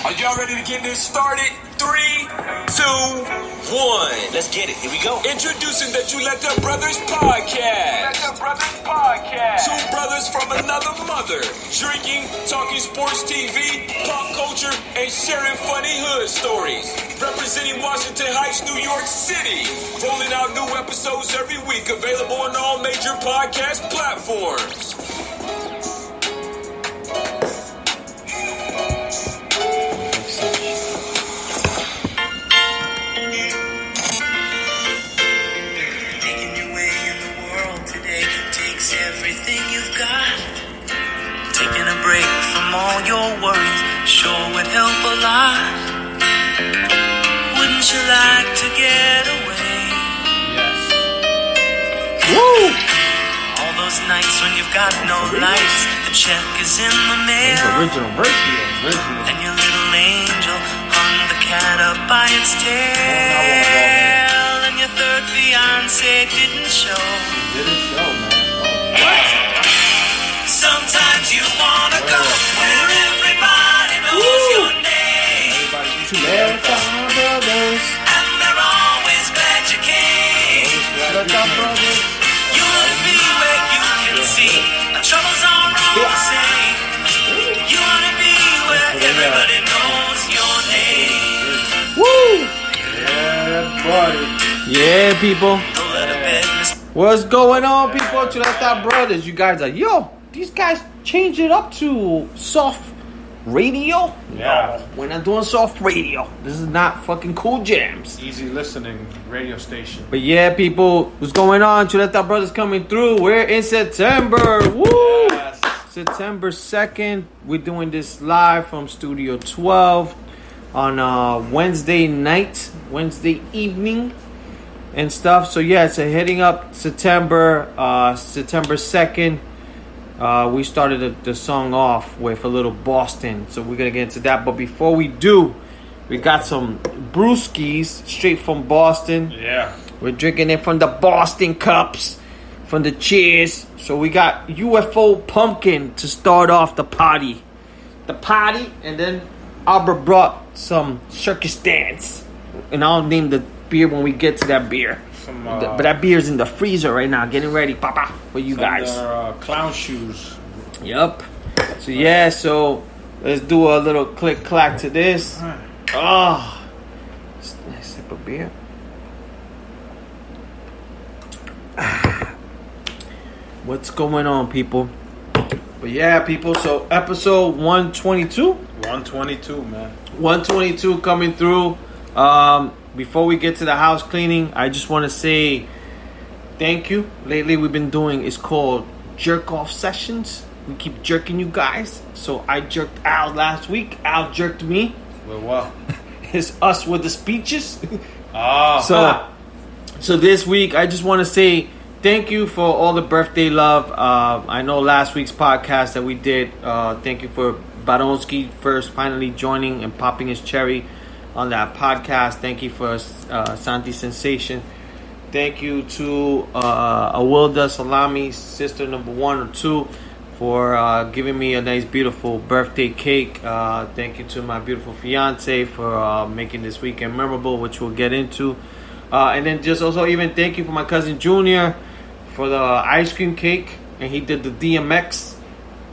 Are y'all ready to get this started? 3, 2, 1. Let's get it. Here we go. Introducing the Chuleta Brothers Podcast. Two brothers from another mother. Drinking, talking sports TV, pop culture, and sharing funny hood stories. Representing Washington Heights, New York City. Rolling out new episodes every week. Available on all major podcast platforms. Everything you've got, taking a break from all your worries sure would help a lot. Wouldn't you like to get away? Yes. Woo! All those nights when you've got no lights, the check is in the mail. Original. And your little angel hung the cat up by its tail. And your third fiance didn't show. Didn't show, man. Sometimes you wanna go where everybody knows your name. Chuleta Brothers. And they're always glad you came. Chuleta Brothers. You wanna be where you can see the troubles are all the same. You wanna be where everybody knows your name. Woo! Yeah, buddy. Yeah, people. What's going on, people? Chuleta Brothers. You guys are, these guys change it up to soft radio? Yeah. No, we're not doing soft radio. This is not fucking Cool Jams. Easy listening radio station. But yeah, people, what's going on? Chuleta Brothers coming through. We're in September. Woo! Yes. September 2nd. We're doing this live from Studio 12 on Wednesday night, Wednesday evening and stuff. So yeah, it's heading up September 2nd. We started the song off with a little Boston, so we're gonna get into that. But before we do, we got some brewskis straight from Boston. Yeah. We're drinking it from the Boston cups, from the cheers. So we got UFO pumpkin to start off the party, and then Albert brought some circus dance, and I'll name the beer when we get to that beer. But that beer's in the freezer right now, getting ready, papa, for you guys. Clown shoes. Yup. So yeah, so let's do a little click clack to this. Oh, nice sip of beer. What's going on, people? But yeah, people. So episode 122. 122, man. 122 coming through. Before we get to the house cleaning, I just want to say thank you. Lately, we've been doing, it's called jerk off sessions. We keep jerking you guys. So I jerked Al last week. Al jerked me. Well, what? It's us with the speeches. Oh. So this week, I just want to say thank you for all the birthday love. I know last week's podcast that we did. Thank you for Baronsky first finally joining and popping his cherry on that podcast. Thank you for Santi Sensation. Thank you to Awilda Salami, sister number 1 or 2, for giving me a nice, beautiful birthday cake. Thank you to my beautiful fiance for making this weekend memorable, which we'll get into. And then just also even thank you for my cousin Junior for the ice cream cake, and he did the DMX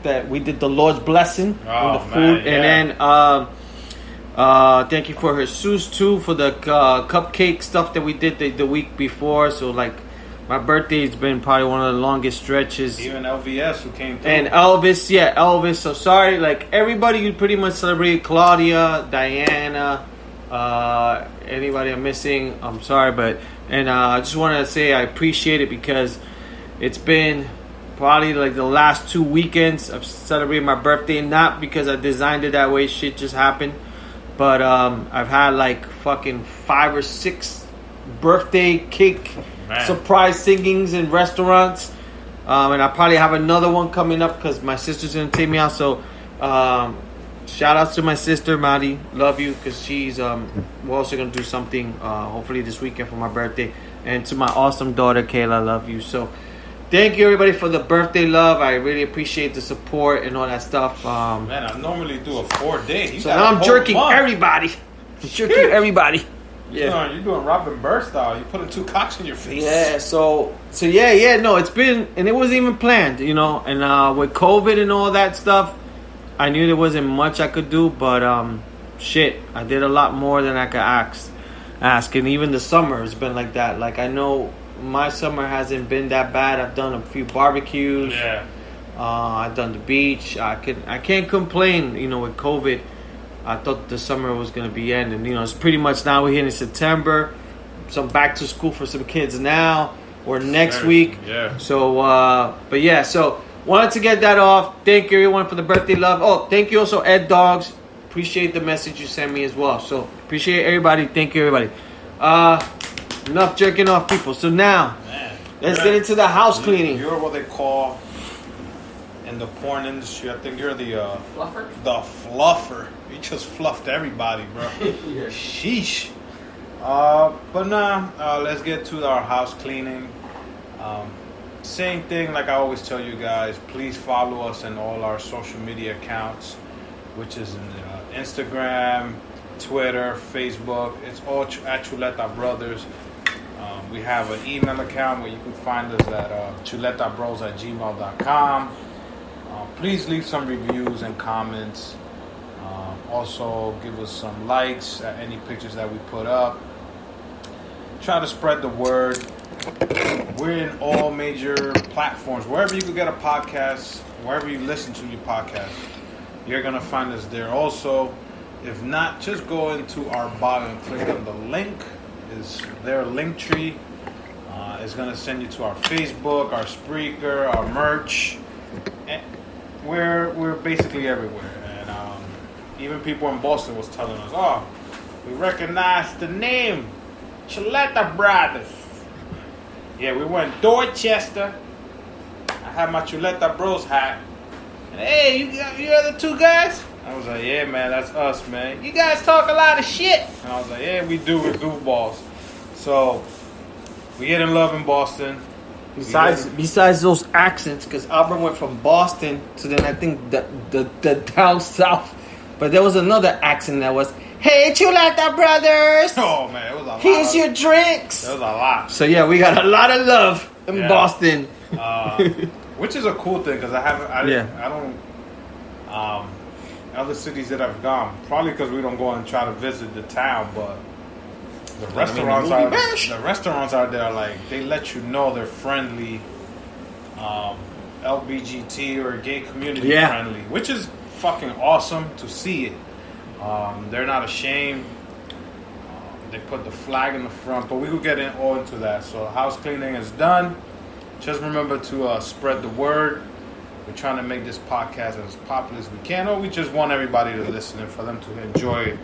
that we did the Lord's blessing on the food, man, yeah. And then thank you for Jesus too for the cupcake stuff that we did the week before. So like my birthday's been probably one of the longest stretches. Even LVS who came through. And Elvis. So sorry, like everybody you pretty much celebrated. Claudia, Diana, anybody I'm missing, I'm sorry, but I just wanted to say I appreciate it because it's been probably like the last 2 weekends of celebrating my birthday, not because I designed it that way, shit just happened. But I've had like fucking 5 or 6 birthday cake surprise singings in restaurants. And I probably have another one coming up because my sister's going to take me out. So shout out to my sister, Maddie. Love you because she's... we're also going to do something hopefully this weekend for my birthday. And to my awesome daughter, Kayla. Love you. So thank you everybody for the birthday love. I really appreciate the support and all that stuff. Man, I normally do a 4-day. So now I'm jerking everybody. I'm jerking everybody. Yeah. You're doing Robin Burr style. You're putting 2 cocks in your face. Yeah, so yeah, no, it's been, and it wasn't even planned, you know, and with COVID and all that stuff, I knew there wasn't much I could do, but shit, I did a lot more than I could ask, and even the summer has been like that. Like, I know my summer hasn't been that bad. I've done a few barbecues. Yeah. I've done the beach. I can't complain, you know, with COVID. I thought the summer was going to be ending. You know, it's pretty much now we're here in September. Some back to school for some kids now or next week. Yeah. So, but yeah, so wanted to get that off. Thank you everyone for the birthday love. Oh, thank you also Ed Dogs. Appreciate the message you sent me as well. So appreciate everybody. Thank you everybody. Enough jerking off people. So now, let's get into the house cleaning. You're what they call in the porn industry. I think you're the Fluffer? The fluffer. You just fluffed everybody, bro. Yeah. Sheesh. But let's get to our house cleaning. Same thing like I always tell you guys. Please follow us in all our social media accounts, which is in Instagram, Twitter, Facebook. It's all at Chuleta Brothers. We have an email account where you can find us at chuletabros@gmail.com. Please leave some reviews and comments. Also, give us some likes at any pictures that we put up. Try to spread the word. We're in all major platforms. Wherever you can get a podcast, wherever you listen to your podcast, you're going to find us there also. If not, just go into our bio and click on the link. Is their link tree. It's going to send you to our Facebook, our Spreaker, our merch. And we're basically everywhere. And even people in Boston was telling us, oh, we recognize the name, Chuleta Brothers. Yeah, we went Dorchester. I had my Chuleta Bros hat. And, hey, you are the 2 guys? I was like, yeah, man, that's us, man. You guys talk a lot of shit. And I was like, yeah, we do. We're goofballs. So, we get in love in Boston. Besides those accents, because Albert went from Boston to then I think the down south. But there was another accent that was, hey, Chuleta Brothers. Oh, man, it was a lot. Here's your drinks. It was a lot. So, yeah, we got a lot of love in Boston. Which is a cool thing, because I don't other cities that I've gone, probably because we don't go and try to visit the town, but the restaurants out there are like, they let you know they're friendly, LBGT or gay community friendly, which is fucking awesome to see it. They're not ashamed. They put the flag in the front, but we will get all into that. So house cleaning is done. Just remember to spread the word. We're trying to make this podcast as popular as we can, or we just want everybody to listen and for them to enjoy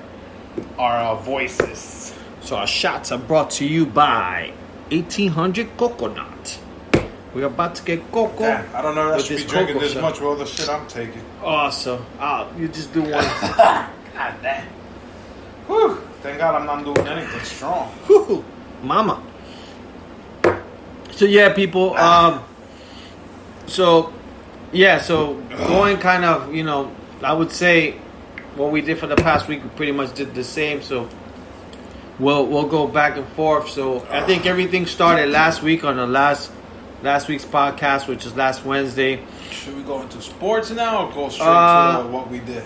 our voices. So our shots are brought to you by 1800 Coconut. We're about to get cocoa. Damn, I don't know if I should be drinking this shot. much with all the shit I'm taking. Awesome. You just do one. God damn. Whew. Thank God I'm not doing anything strong. Whew. Mama. So yeah, people. So going kind of, you know, I would say what we did for the past week, we pretty much did the same. So we'll go back and forth. So I think everything started last week on the last week's podcast, which is last Wednesday. Should we go into sports now or go straight to what we did?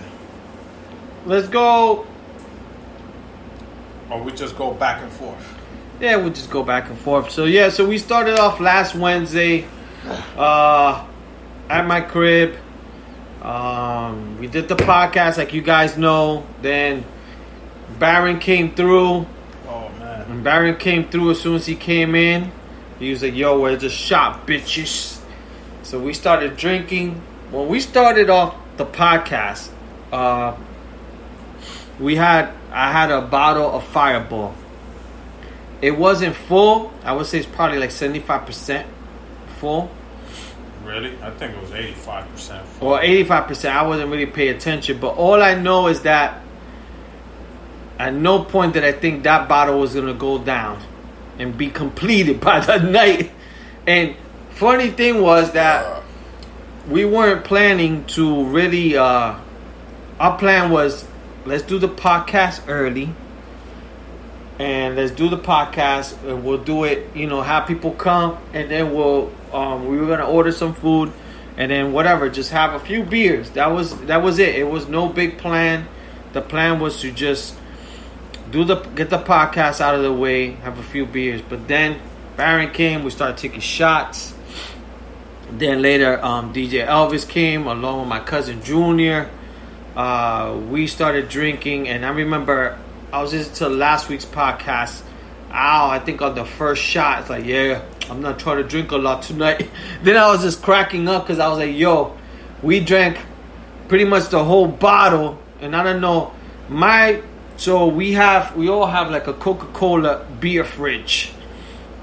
Let's go. Or we just go back and forth? Yeah, we'll just go back and forth. So yeah, so we started off last Wednesday at my crib. We did the podcast, like you guys know. Then Baron came through. Oh man! And Baron came through as soon as he came in. He was like, "Yo, where's the shot, bitches?" So we started drinking. When we started off the podcast, I had a bottle of Fireball. It wasn't full. I would say it's probably like 75% full. Really? I think it was 85% full. Or 85%. I wasn't really paying attention. But all I know is that at no point did I think that bottle was going to go down and be completed by the night. And funny thing was that we weren't planning to really. Our plan was, let's do the podcast early, and let's do the podcast, and we'll do it. Have people come, and then we'll. We were gonna order some food, and then whatever, just have a few beers. That was it. It was no big plan. The plan was to just get the podcast out of the way, have a few beers. But then Baron came. We started taking shots. Then later, DJ Elvis came along with my cousin Junior. We started drinking, and I remember I was listening to last week's podcast. I think on the first shot, it's like, yeah, I'm not trying to drink a lot tonight. Then I was just cracking up because I was like, yo, we drank pretty much the whole bottle, and I don't know, so we all have like a Coca-Cola beer fridge,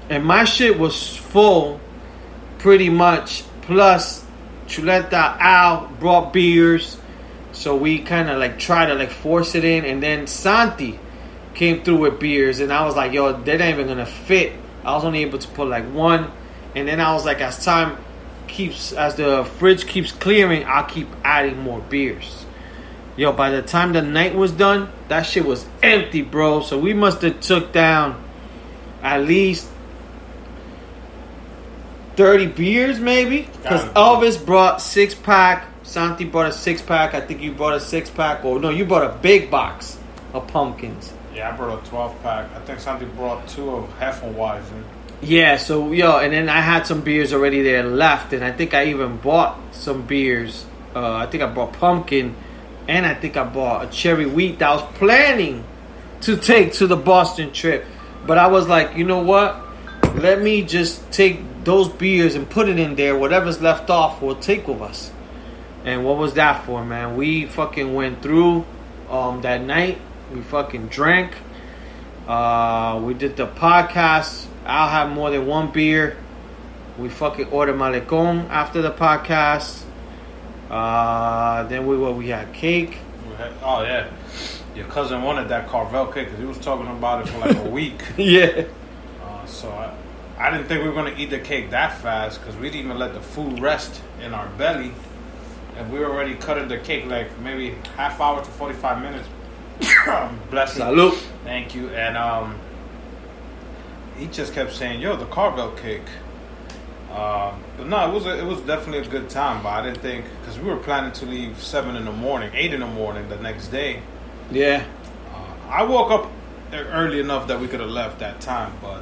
and my shit was full pretty much, plus Chuleta Al brought beers, so we kind of like try to like force it in, and then Santi came through with beers, and I was like, yo, they're not even gonna fit. I was only able to put like one, and then I was like, as the fridge keeps clearing, I'll keep adding more beers. Yo, by the time the night was done, that shit was empty, bro. So we must have took down at least 30 beers, maybe. Because Elvis brought 6-pack. Santi brought a 6-pack. I think you brought a 6-pack. Or no, you brought a big box of pumpkins. Yeah, I brought a 12-pack. I think Santi brought 2 of Hefeweizen. Yeah, so, yo, and then I had some beers already there left. And I think I even bought some beers. I think I brought pumpkin. And I think I bought a cherry wheat that I was planning to take to the Boston trip. But I was like, you know what? Let me just take those beers and put it in there. Whatever's left off, we'll take with us. And what was that for, man? We fucking went through that night. We fucking drank. We did the podcast. I'll have more than one beer. We fucking ordered Malecon after the podcast. Then we had cake. Oh yeah, your cousin wanted that Carvel cake because he was talking about it for like a week. Yeah. So I didn't think we were gonna eat the cake that fast because we didn't even let the food rest in our belly, and we were already cutting the cake like maybe half hour to 45 minutes. Bless you. Salud. Thank you. And he just kept saying, "Yo, the Carvel cake." But no, it was definitely a good time. But I didn't think, because we were planning to leave 7 in the morning, 8 in the morning the next day. Yeah. I woke up early enough that we could have left that time, but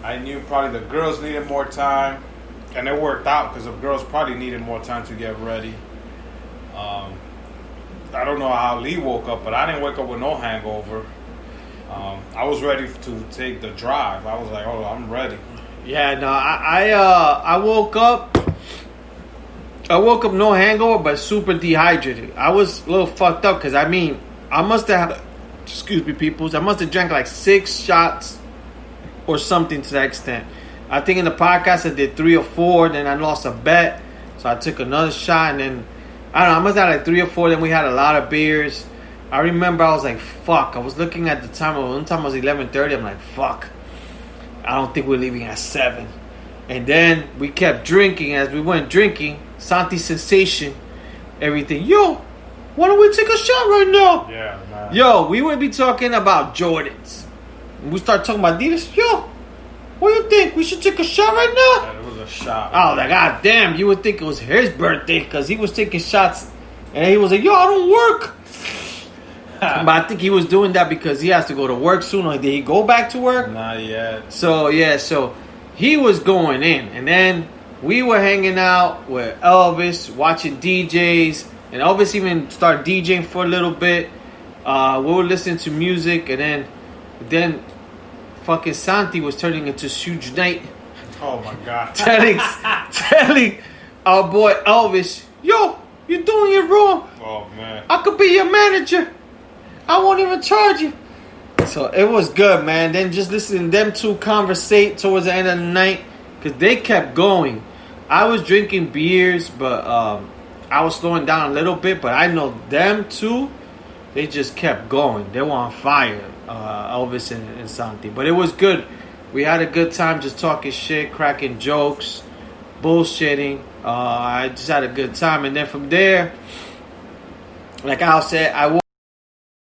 I knew probably the girls needed more time, and it worked out because the girls probably needed more time to get ready. I don't know how Lee woke up, but I didn't wake up with no hangover. I was ready to take the drive. I was like, oh, I'm ready. Yeah, no, I woke up. I woke up no hangover, but super dehydrated. I was a little fucked up because I must have. Excuse me, peoples. I must have drank like 6 shots or something to that extent. I think in the podcast I did 3 or 4. Then I lost a bet, so I took another shot, and then I don't know. I must have like 3 or 4. Then we had a lot of beers. I remember I was like, fuck. I was looking at the time. One time it was 11:30. I'm like, fuck. I don't think we're leaving at 7. And then we kept drinking. As we went drinking, Santi sensation, everything. Yo, why don't we take a shot right now? Yeah, man. Yo, we would be talking about Jordans. We start talking about Adidas. Yo, what do you think? We should take a shot right now? Yeah, it was a shot. Oh, like, god damn. You would think it was his birthday because he was taking shots. And he was like, yo, I don't work. But I think he was doing that because he has to go to work soon. Or did he go back to work? Not yet. So, yeah, so he was going in. And then we were hanging out with Elvis, watching DJs. And Elvis even started DJing for a little bit. We were listening to music. And then fucking Santi was turning into Suge Knight. Oh, my God. telling our boy Elvis, yo, you're doing it wrong. Oh, man. I could be your manager. I won't even charge you. So it was good, man. Then just listening to them two conversate towards the end of the night, because they kept going. I was drinking beers, but I was slowing down a little bit. But I know them two, they just kept going. They were on fire, Elvis and Santi. But it was good. We had a good time just talking shit, cracking jokes. bullshitting. I just had a good time, and then from there, like Al said, I woke